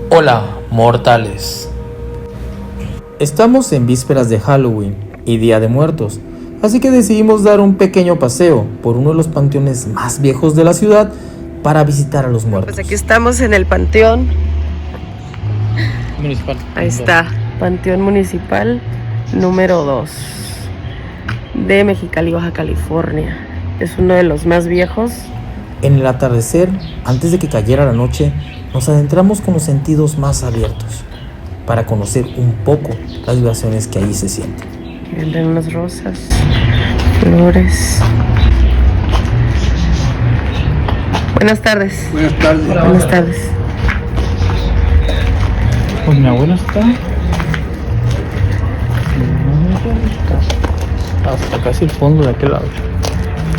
Hola, mortales. Estamos en vísperas de Halloween y Día de Muertos, así que decidimos dar un pequeño paseo por uno de los panteones más viejos de la ciudad para visitar a los muertos. Pues aquí estamos en el panteón Municipal. Ahí está, Panteón Municipal número 2 de Mexicali, Baja California. Es uno de los más viejos. En el atardecer, antes de que cayera la noche, nos adentramos con los sentidos más abiertos para conocer un poco las vibraciones que allí se sienten. Miren unas rosas, flores. Buenas tardes. Buenas tardes. Buenas tardes. Pues mi abuela está hasta casi el fondo de aquel lado.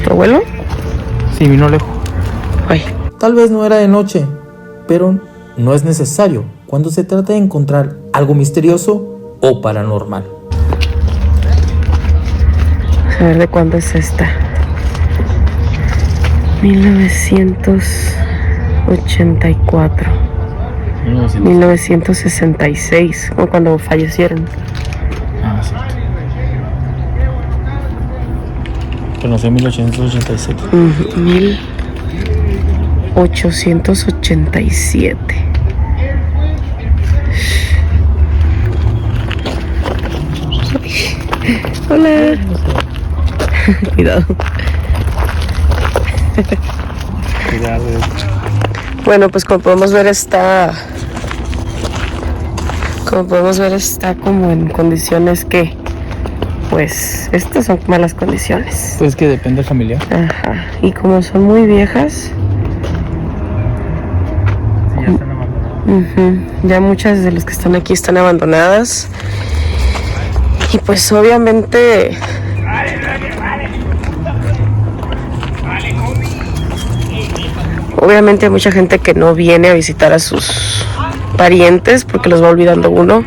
¿Tu abuelo? Sí, vino lejos. Ay. Tal vez no era de noche, pero no es necesario cuando se trata de encontrar algo misterioso o paranormal. A ver de cuándo es esta. 1984. 1966, como cuando fallecieron. Ah, sí. Pero nació en 1886. 1887. Hola. Cuidado. Cuidado. Bueno, pues como podemos ver está como en condiciones que, pues, estas son malas condiciones. Pues que depende familiar. Ajá. Y como son muy viejas, Sí, ya están abandonadas. ya muchas de las que están aquí están abandonadas. Y pues obviamente hay mucha gente que no viene a visitar a sus parientes porque los va olvidando uno.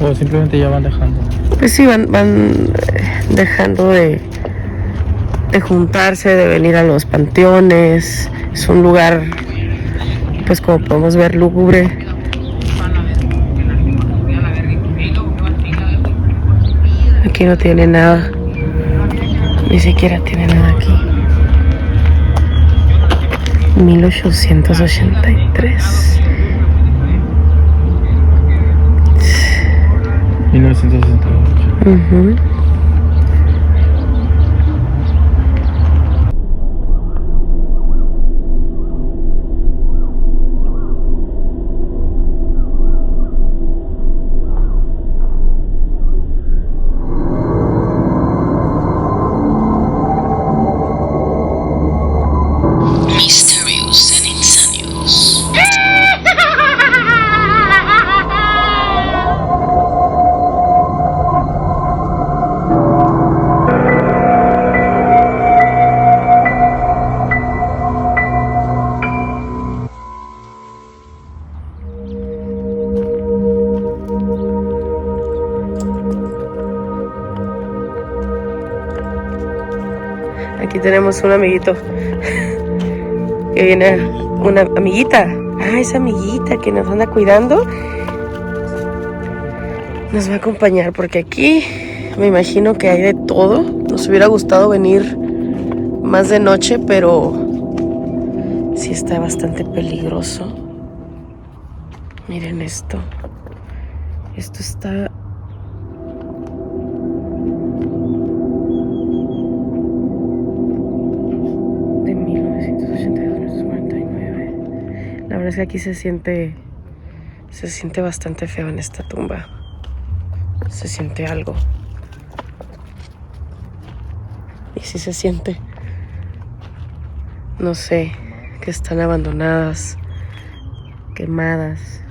O simplemente ya van dejando. Pues sí, van dejando de juntarse, de venir a los panteones. Es un lugar, pues como podemos ver, lúgubre. Aquí no tiene nada. Ni siquiera tiene nada aquí. 1883. 1968. Misterios and Insanios. Aquí tenemos un amiguito que viene, una amiguita. Ah, esa amiguita que nos anda cuidando nos va a acompañar porque aquí me imagino que hay de todo. Nos hubiera gustado venir más de noche, pero sí está bastante peligroso. Miren esto. Esto está... de 1982-1949. La verdad es que aquí se siente bastante feo en esta tumba. Se siente algo. Y sí se siente. No sé, que están abandonadas, quemadas.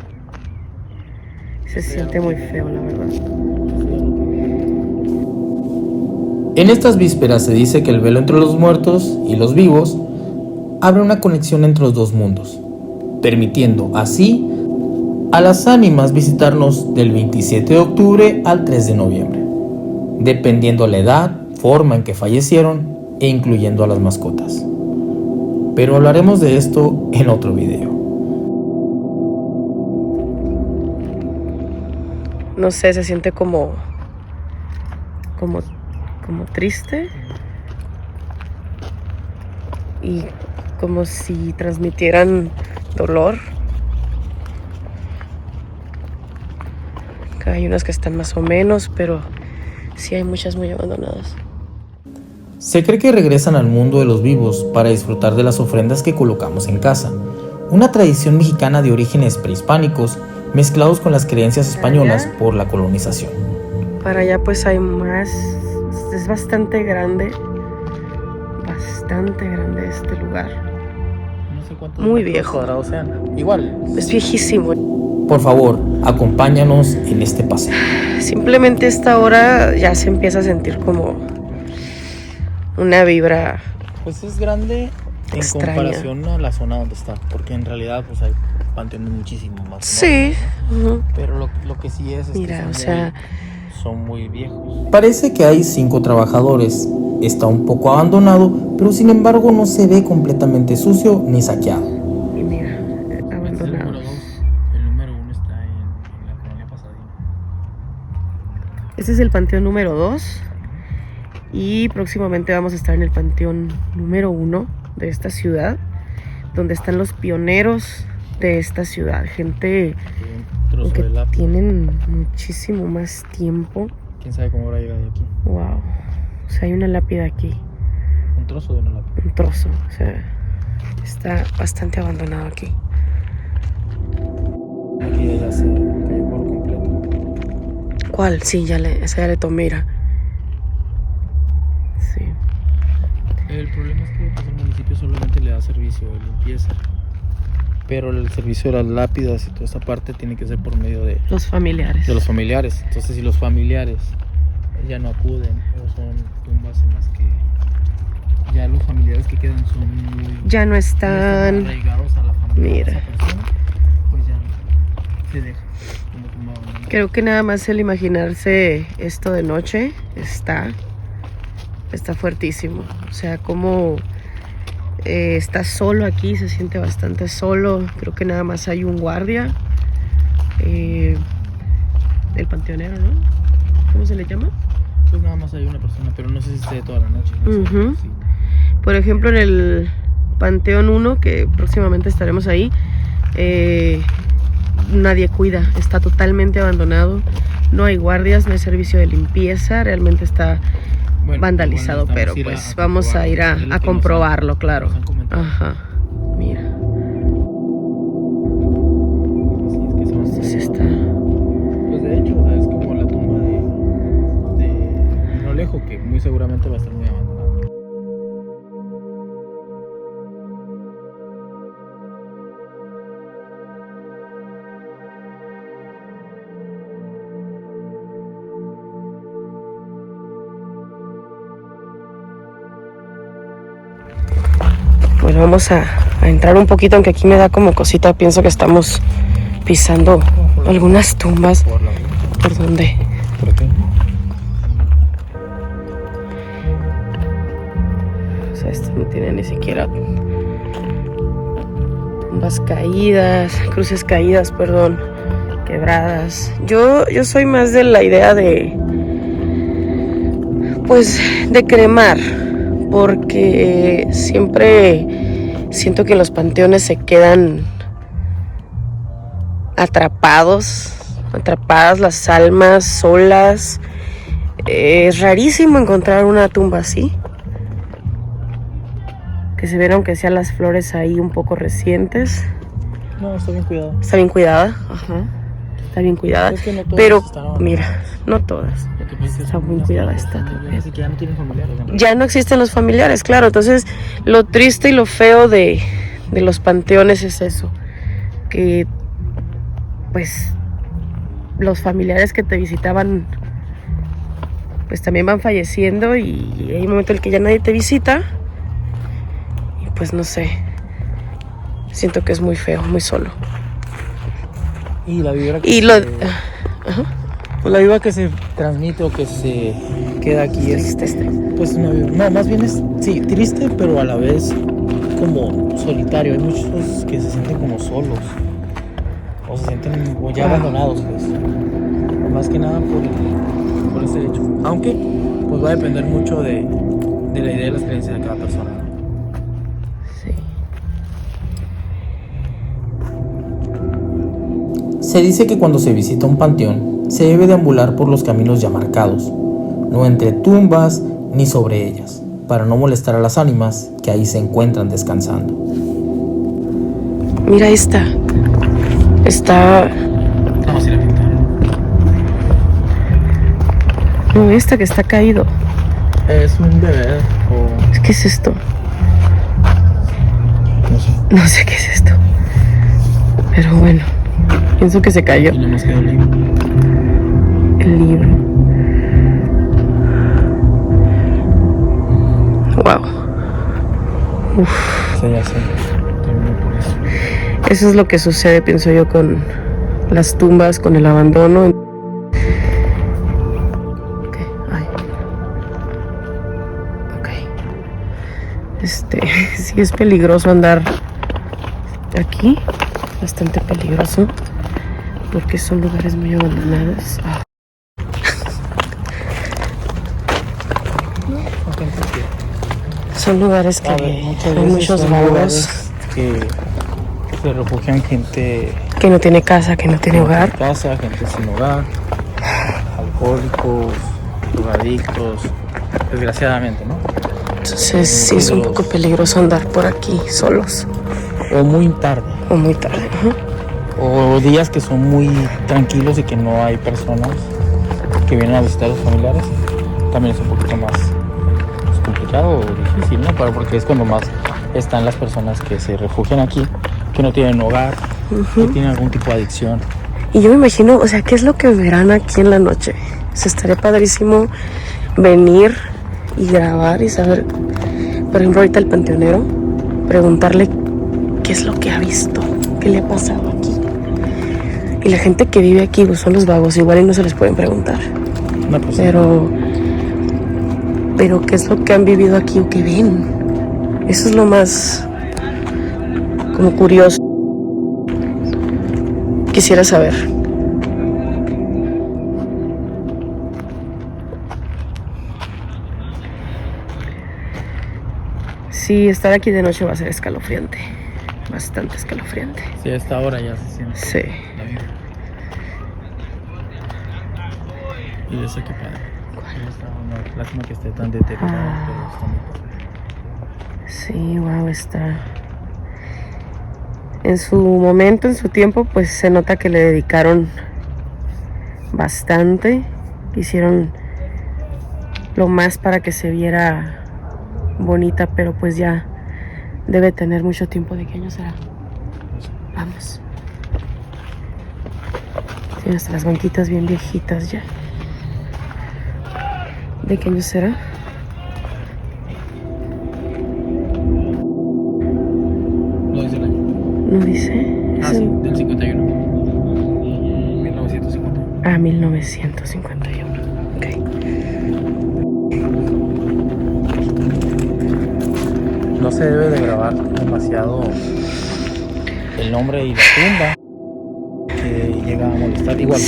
Se siente muy feo, la verdad. En estas vísperas se dice que el velo entre los muertos y los vivos abre una conexión entre los dos mundos, permitiendo así a las ánimas visitarnos del 27 de octubre al 3 de noviembre, dependiendo la edad, forma en que fallecieron e incluyendo a las mascotas. Pero hablaremos de esto en otro video. no sé, se siente como triste y como si transmitieran dolor. Acá hay unas que están más o menos, pero sí hay muchas muy abandonadas. Se cree que regresan al mundo de los vivos para disfrutar de las ofrendas que colocamos en casa, una tradición mexicana de orígenes prehispánicos mezclados con las creencias españolas por la colonización. Para allá pues hay más, es bastante grande este lugar. No sé cuántos Muy metros viejo. cuadrados sean. Igual. Es viejísimo. Por favor, acompáñanos en este paseo. Simplemente esta hora ya se empieza a sentir como una vibra Pues es grande en extraña. comparación a la zona donde está, porque en realidad pues hay panteones muchísimo más. Sí. ¿No? Pero lo que sí es Mira, que son muy viejos. Parece que hay 5 trabajadores. Está un poco abandonado, pero sin embargo no se ve completamente sucio ni saqueado. Y mira, abandonados. El número 1 está en la colonia Pasadena. Este es el panteón número 2 y próximamente vamos a estar en el panteón número 1 de esta ciudad, donde están los pioneros de esta ciudad, gente que tienen muchísimo más tiempo. ¿Quién sabe cómo habrá llegado aquí? Wow, o sea, hay una lápida aquí, Un trozo de una lápida. un trozo, o sea, está bastante abandonado aquí. Aquí ya se cayó por completo. ¿Cuál? Sí, esa ya le tomé, mira. Sí. El problema es que pues, el municipio solamente le da servicio de limpieza. Pero el servicio de las lápidas y toda esta parte tiene que ser por medio de Los familiares. los familiares. Entonces, si los familiares ya no acuden, o son tumbas en las que ya los familiares que quedan son muy Ya no están. arraigados a la familia Mira. de esa persona, pues ya se deja como tumba abandonada. Creo que nada más el imaginarse esto de noche está fuertísimo. O sea, como está solo aquí, se siente bastante solo. Creo que nada más hay un guardia. El panteonero, ¿no? ¿Cómo se le llama? Pues nada más hay una persona, pero no sé si esté toda la noche. No sé, Ujú. sí. Por ejemplo, en el Panteón 1, que próximamente estaremos ahí, nadie cuida, está totalmente abandonado. No hay guardias, no hay servicio de limpieza, realmente está Bueno, vandalizado, bueno, pero necesitamos pues vamos a ir comprobarlo. Es lo a que comprobarlo, claro. nos han comentado. Ajá, mira. Sí, es que son- Entonces está... Pues de hecho, o sea, es como la tumba de Minolejo, que muy seguramente va a estar muy abandonada. Pues vamos a entrar un poquito, aunque aquí me da como cosita. Pienso que estamos pisando algunas tumbas. Por la ¿Por dónde? ¿Por qué? O sea, esto no tiene ni siquiera tumbas caídas, cruces caídas, perdón, quebradas. Yo soy más de la idea de, pues, de cremar, porque siempre siento que los panteones se quedan atrapadas las almas solas. Es rarísimo encontrar una tumba así, que se ven aunque sean las flores ahí un poco recientes. No, está bien cuidado. Está bien cuidada, ajá. Está bien cuidada, Es que no todas pero están abandonadas. mira, no todas. Lo que pasa es que Está son muy unas cuidada personas esta muy también. viejas y que ya no tienen familiares. ¿No? Ya no existen los familiares, claro. Entonces, lo triste y lo feo de los panteones es eso, que pues los familiares que te visitaban pues también van falleciendo, y hay un momento en el que ya nadie te visita y pues no sé, siento que es muy feo, muy solo. Y la vibra que Y lo... se- Ajá. pues la vibra que se transmite o que se queda aquí es Triste. pues una vibra. No, más bien es sí, triste, pero a la vez como solitario. Hay muchos que se sienten como solos. O se sienten como ya Wow. abandonados, pues. más que nada por ese hecho. Aunque pues va a depender mucho de la idea y las creencias de cada persona. Sí. Se dice que cuando se visita un panteón, se debe deambular por los caminos ya marcados, no entre tumbas ni sobre ellas, para no molestar a las ánimas que ahí se encuentran descansando. Mira esta. Está... Vamos a ir a pintar. No, esta que está caído. Es un bebé o... ¿Qué es esto? no sé. No sé qué es esto. Pero bueno, pienso que se cayó. Y nada más quedó el libro. El libro. Wow. Uf. Sí, ya sé. Terminó por eso. Eso es lo que sucede, pienso yo, con las tumbas, con el abandono. Ok, ay. Ok. Sí es peligroso andar aquí. Bastante peligroso. Porque son lugares muy abandonados. Ah. Son lugares que hay muchos vagos. Que se refugian gente Que no tiene casa, que no tiene hogar. casa, gente sin hogar, alcohólicos, drogadictos, desgraciadamente, ¿no? Entonces sí es un poco peligroso andar por aquí solos. O muy tarde, O muy tarde. Ajá. o días que son muy tranquilos y que no hay personas que vienen a visitar a sus familiares. También es un poquito más complicado o difícil, ¿no? Porque es cuando más están las personas que se refugian aquí, que no tienen hogar, que tienen algún tipo de adicción. Y yo me imagino, o sea, ¿qué es lo que verán aquí en la noche? Se estaría padrísimo venir y grabar y saber, por ejemplo, ahorita el panteonero, preguntarle qué es lo que ha visto, qué le ha pasado aquí. Y la gente que vive aquí, pues son los vagos, igual y no se les pueden preguntar. No, pues, pero ¿qué es lo que han vivido aquí o qué ven? Eso es lo más como curioso. Quisiera saber. Sí, estar aquí de noche va a ser escalofriante. Bastante escalofriante. sí, a esta hora ya se siente Sí. la vida. Y de eso que padre. Lástima que esté tan deteriorado, pero está muy padre. Sí, wow, está. En su momento, en su tiempo, pues se nota que le dedicaron bastante. Hicieron lo más para que se viera bonita, pero pues ya debe tener mucho tiempo. ¿De qué año será? Vamos. Tiene hasta las banquitas bien viejitas ya. ¿De qué año será? No dice el año. No dice. Ah, Es sí, en- del 51. 1951. Ah, 1951. Ok. No se debe de grabar demasiado el nombre y la tumba, que llega a molestar. Igual,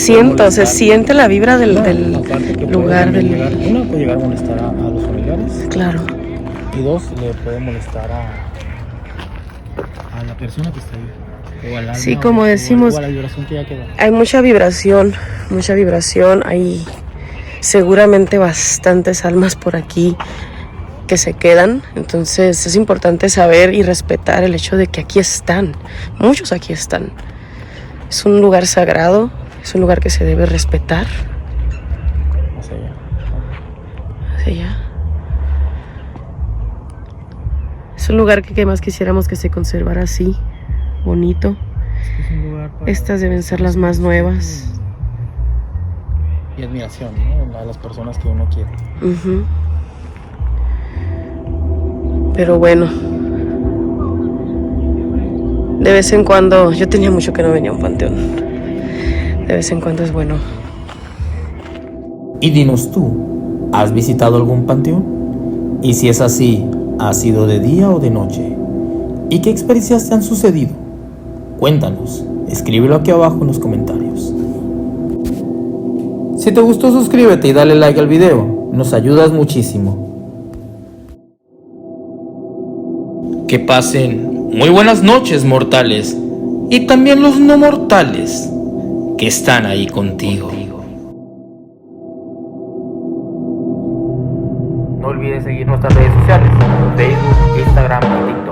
Se siente la vibra del aparte que lugar puede del... llegar, uno puede llegar a molestar a los familiares, Claro. y dos, le puede molestar a la persona que está ahí, o al alma, Sí, como decimos, o a la vibración que ya quedó. hay mucha vibración, hay seguramente bastantes almas por aquí que se quedan, entonces es importante saber y respetar el hecho de que aquí están, muchos aquí están. Es un lugar sagrado, es un lugar que se debe respetar. Hacia allá. Hacia allá. Es un lugar que más quisiéramos que se conservara así, bonito. Es un lugar para Estas deben ser las más nuevas. y admiración, ¿no? A las personas que uno quiere. Ujú. Pero bueno, de vez en cuando, yo tenía mucho que no venía a un panteón. De vez en cuando es bueno. Y dinos tú, ¿has visitado algún panteón? Y si es así, ¿ha sido de día o de noche? ¿Y qué experiencias te han sucedido? Cuéntanos, escríbelo aquí abajo en los comentarios. Si te gustó, suscríbete y dale like al video, nos ayudas muchísimo. Que pasen muy buenas noches, mortales, y también los no mortales que están ahí contigo. No olvides seguir nuestras redes sociales, Facebook, Instagram y TikTok.